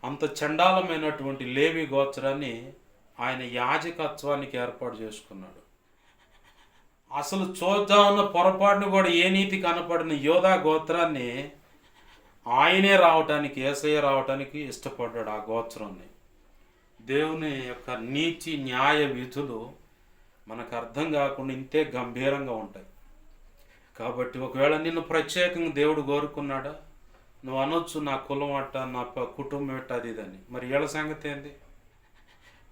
అంత చండాలమైనటువంటి లేవి గోత్రాన్ని ఆయన యాజకత్వానికి ఏర్పాటు చేసుకున్నాడు. అసలు చూద్దామన్న పొరపాటును కూడా ఏ నీతి కనపడిన యోధా గోత్రాన్ని ఆయనే రావటానికి, యేసయ్య రావటానికి ఇష్టపడ్డాడు. ఆ గోత్రాన్ని దేవుని యొక్క నీతి న్యాయ విధులు మనకు అర్థం కాకుండా ఇంతే గంభీరంగా ఉంటాయి. కాబట్టి ఒకవేళ నిన్ను ప్రత్యేకంగా దేవుడు కోరుకున్నాడా, నువ్వు అనొచ్చు నా కులం అట్ట, నా కుటుంబం ఎట్ట, అది ఇదని. మరి వీళ్ళ సంగతి ఏంది?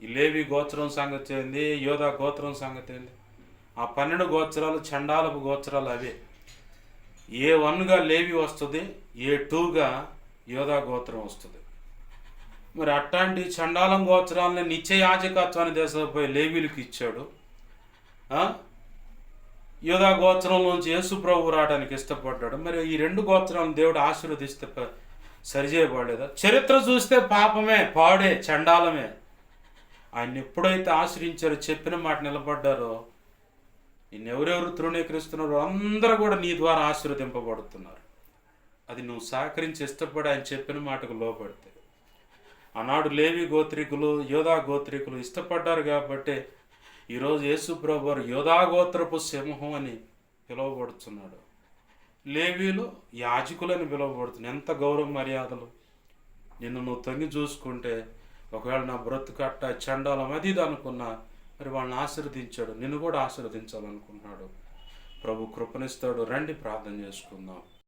ఈ లేవి గోత్రం సంగతి ఏంది? యోధా గోత్రం సంగతి ఏంది? ఆ 12 గోత్రాలు చండాలపు గోత్రాలు అవే. A1గా లేవి వస్తుంది, A2గా యోధా గోత్రం వస్తుంది. మరి అట్లాంటి చండాలం గోత్రాలని నిత్య యాజకత్వాన్ని దేశపోయి లేవీలకు ఇచ్చాడు. యోధా గోత్రంలోంచి యేసు ప్రభు రావడానికి ఇష్టపడ్డాడు. మరి ఈ 2 గోత్రాలను దేవుడు ఆశీర్వదిస్తే సరిచేయబడలేదా? చరిత్ర చూస్తే పాపమే, పాడే, చండాలమే. ఆయన ఎప్పుడైతే ఆశ్రయించారో, చెప్పిన మాట నిలబడ్డారో, నిన్నెవరెవరు తృణీకరిస్తున్నారో అందరూ కూడా నీ ద్వారా ఆశీర్వదింపబడుతున్నారు. అది నువ్వు సహకరించి ఇష్టపడి ఆయన చెప్పిన మాటకు లోబడితే. ఆనాడు లేవి గోత్రికులు, యోధా గోత్రికులు ఇష్టపడ్డారు కాబట్టి ఈరోజు యేసు ప్రభు వారు యోధా గోత్రపు సింహం అని పిలువబడుతున్నాడు. లేవీలు యాజకులని పిలువబడుతున్నాడు. ఎంత గౌరవ మర్యాదలు! నిన్ను నువ్వు తొంగి చూసుకుంటే ఒకవేళ నా బ్రతుకట్ట చండాలం అది ఇది అనుకున్నా, మరి వాళ్ళని ఆశీర్వదించాడు, నిన్ను కూడా ఆశీర్వదించాలనుకుంటున్నాడు. ప్రభు కృపనిస్తాడు. రండి ప్రార్థన చేసుకుందాం.